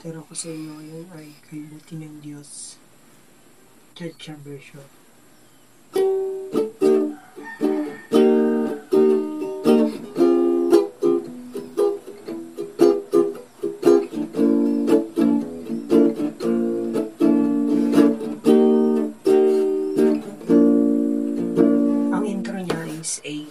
ituturo ko sa inyo ngayon ay kay buti ng Diyos Chacha version. Ang intro niya is A.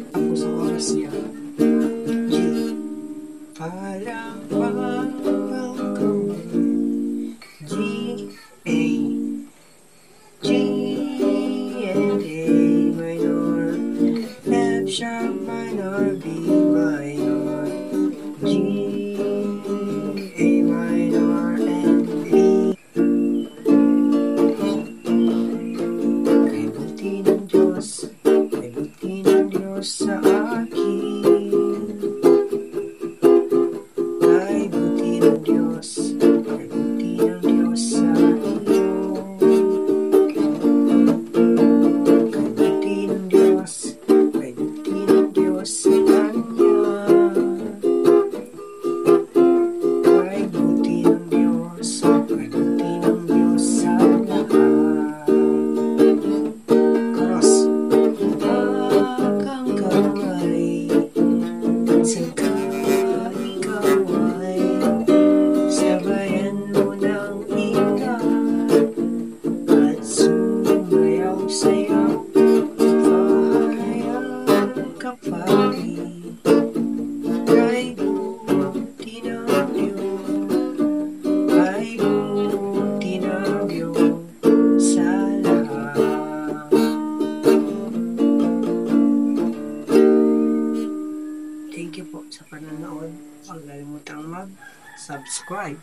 Tapos ang oras niya G. Parang G, A, G and A minor, F sharp minor, B minor, G, A minor and B. Kay buti ng Diyos sa akin, kay buti ng Diyos sa iyo, kay buti ng Diyos sa kanya, kay buti ng Diyos sa lahat. Chorus. Saka ikaw ay sabayan mo ng ikat at sumayaw sayaw, pahayag ka pa rin. Kay buti ng Diyos sa lahat. Thank you po sa panonood. Huwag kalimutang mag-subscribe.